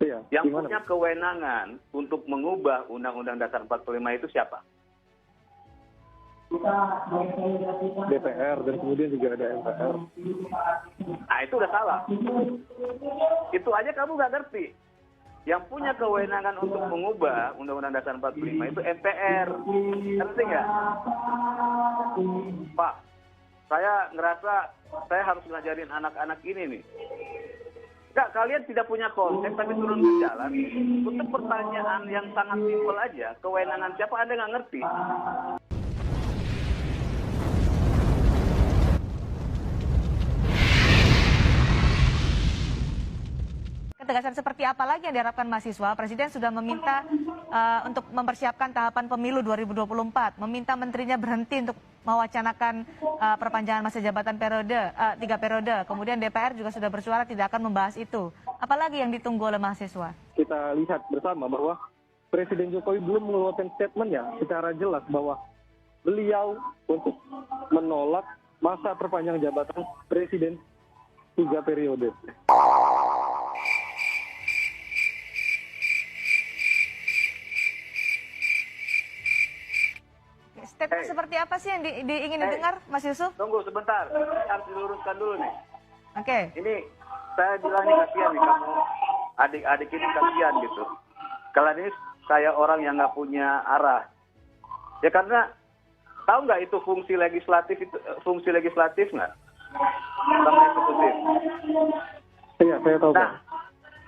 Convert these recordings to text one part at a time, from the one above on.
Iya, Yang gimana? punya kewenangan untuk mengubah Undang-Undang Dasar 45 itu siapa? DPR dan kemudian juga ada MPR. Nah, itu udah salah. Itu aja kamu nggak ngerti. Yang punya kewenangan untuk mengubah Undang-Undang Dasar 45 itu MPR. Ngerti nggak? Pak, saya ngerasa saya harus ngajarin anak-anak ini nih. Enggak, kalian tidak punya konsep tapi turun ke jalan. Untuk pertanyaan yang sangat simpel aja, kewenangan siapa Anda nggak ngerti. Ketegasan seperti apa lagi yang diharapkan mahasiswa? Presiden sudah meminta untuk mempersiapkan tahapan pemilu 2024, meminta menterinya berhenti untuk mewacanakan perpanjangan masa jabatan periode 3 periode. Kemudian DPR juga sudah bersuara tidak akan membahas itu. Apalagi yang ditunggu oleh mahasiswa? Kita lihat bersama bahwa Presiden Jokowi belum mengeluarkan statementnya secara jelas bahwa beliau untuk menolak masa perpanjangan jabatan presiden 3 periode. Statement seperti apa sih yang ingin didengar, Mas Yusuf? Tunggu sebentar, harus diluruskan dulu nih. Oke. Ini saya bilang nih kasihan nih kamu, adik-adik ini kasihan gitu. Kalian ini saya orang yang nggak punya arah. Ya karena tahu nggak itu fungsi legislatif nggak? Sama eksekutif. Iya, saya tahu. Nah,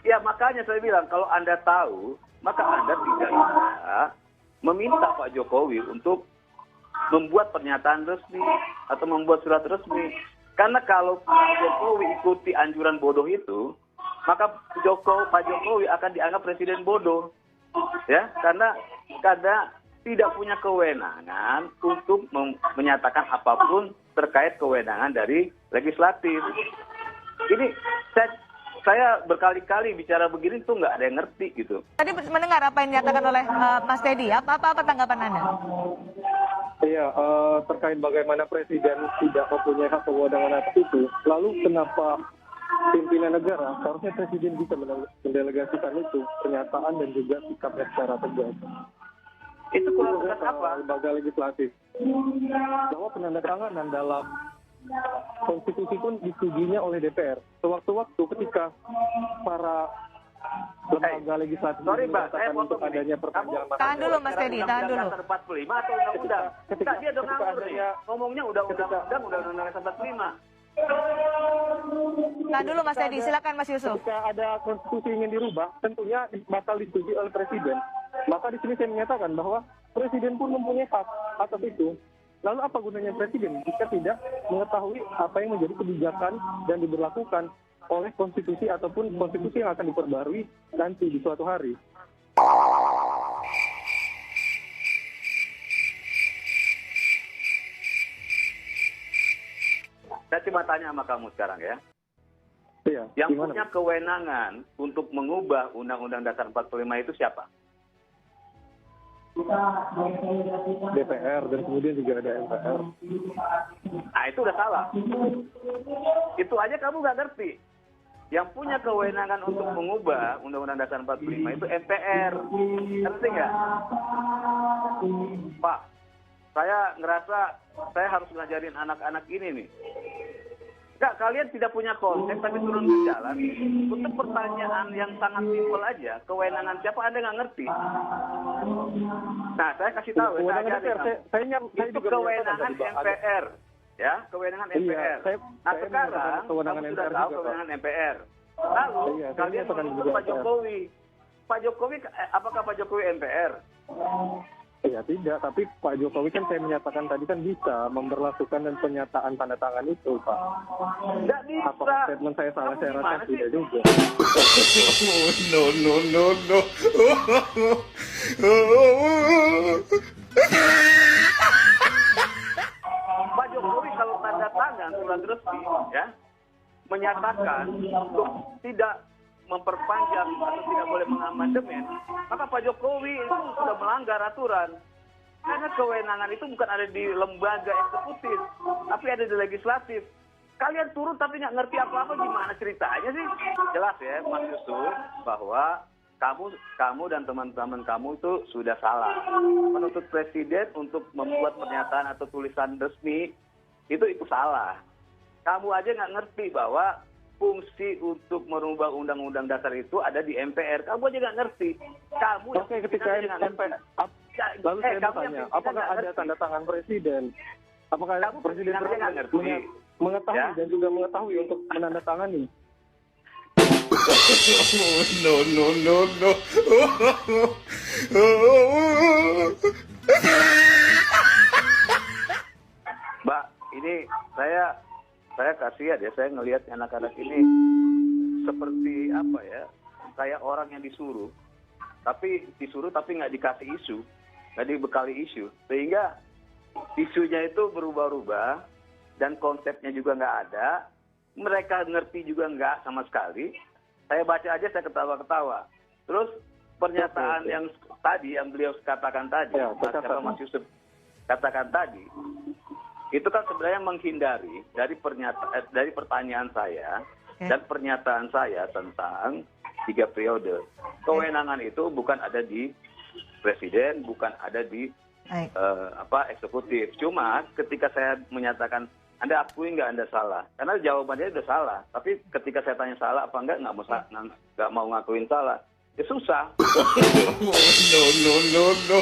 ya makanya saya bilang kalau Anda tahu, maka Anda tidak bisa meminta Pak Jokowi untuk membuat pernyataan resmi atau membuat surat resmi. Karena kalau Pak Jokowi ikuti anjuran bodoh itu, maka Pak Jokowi akan dianggap presiden bodoh. Ya, karena tidak punya kewenangan untuk menyatakan apapun terkait kewenangan dari legislatif. Ini saya berkali-kali bicara begini tuh nggak ada yang ngerti gitu. Tadi mendengar apa yang dinyatakan oleh Mas Teddy. Apa tanggapan Anda? Iya, terkait bagaimana presiden tidak mempunyai hak kewenangan atas itu, lalu kenapa pimpinan negara seharusnya presiden bisa mendelegasikan itu pernyataan dan juga sikapnya secara tegas. Itu kurang tegas apa? Lembaga legislatif bahwa penandatanganan dalam konstitusi pun disetujuinya oleh DPR. Sewaktu-waktu ketika para lembaga legislatif saya untuk adanya perpanjangan masa tahan dulu Mas Teddy, tahan dulu. 45 atau undang-undang? Ketika Dia udah ngawur nih. Ngomongnya udah undang-undang 45. Tahan dulu Mas Teddy, silakan Mas Yusuf. Ketika ada konstitusi ingin dirubah, tentunya bakal disetujui oleh presiden. Maka di sini saya menyatakan bahwa presiden pun mempunyai hak atas itu. Lalu apa gunanya presiden jika tidak mengetahui apa yang menjadi kebijakan dan diberlakukan oleh konstitusi ataupun konstitusi yang akan diperbarui nanti di suatu hari? Saya cuma tanya sama kamu sekarang ya. Iya, Yang gimana? punya kewenangan untuk mengubah Undang-Undang Dasar 45 itu siapa? DPR dan kemudian juga ada MPR. Nah, itu udah salah. Itu aja kamu nggak ngerti. Yang punya kewenangan untuk mengubah Undang-Undang Dasar 45 itu MPR. Ngerti nggak? Pak, saya ngerasa saya harus ngajarin anak-anak ini nih. Enggak, kalian tidak punya konsep tapi turun ke jalan. Untuk pertanyaan yang sangat simpel aja, kewenangan siapa Anda nggak ngerti. Nah, saya kasih tahu. Kewenangan DPR, Itu kewenangan MPR. Ya, kewenangan MPR. Nah, sekarang kewenangan kamu sudah MPR tahu juga, kewenangan MPR. Lalu, kalian menuntut Pak Jokowi. Pak Jokowi, apakah Pak Jokowi MPR? Ya tidak, tapi Pak Jokowi kan saya menyatakan tadi kan bisa memberlakukan dan pernyataan tanda tangan itu, Pak. Nggak bisa. Apakah statement saya salah? Saya rasa tidak juga. No. Pak Jokowi kalau tanda tangan surat resmi ya menyatakan untuk tidak memperpanjang atau tidak boleh mengamandemen, maka Pak Jokowi itu sudah melanggar aturan. Karena kewenangan itu bukan ada di lembaga eksekutif, tapi ada di legislatif. kalian turun tapi nggak ngerti apa-apa, gimana ceritanya sih? Jelas ya Mas Yusuf bahwa kamu dan teman-teman kamu itu sudah salah. Menuntut presiden untuk membuat pernyataan atau tulisan resmi itu salah. Kamu aja nggak ngerti bahwa fungsi untuk merubah undang-undang dasar itu ada di MPR. Kamu aja nggak ngerti. Kamu Oke, ketika MPR, lalu saya bertanya, apakah ada tanda tangan presiden? Apakah Kamu presiden aja nggak ngerti. mengetahui Ya? dan juga mengetahui untuk menandatangani? No, no, no, no. Mbak, ini saya kasihan ya, saya ngelihat anak-anak ini seperti apa ya, kayak orang yang disuruh tapi nggak dikasih isu, nggak dibekali isu, sehingga isunya itu berubah-ubah dan konsepnya juga nggak ada, mereka ngerti juga nggak sama sekali. Saya baca aja saya ketawa-ketawa. Terus pernyataan yang tadi yang beliau katakan tadi, Ya, Mas Yusuf katakan tadi, itu kan sebenarnya menghindari dari pertanyaan saya dan pernyataan saya tentang 3 periode. Kewenangan itu bukan ada di presiden, bukan ada di eksekutif. Cuma ketika saya menyatakan Anda akui nggak Anda salah, karena jawabannya udah salah. Tapi ketika saya tanya salah apa nggak mau ngakuin salah, ya susah. No, no, no, no.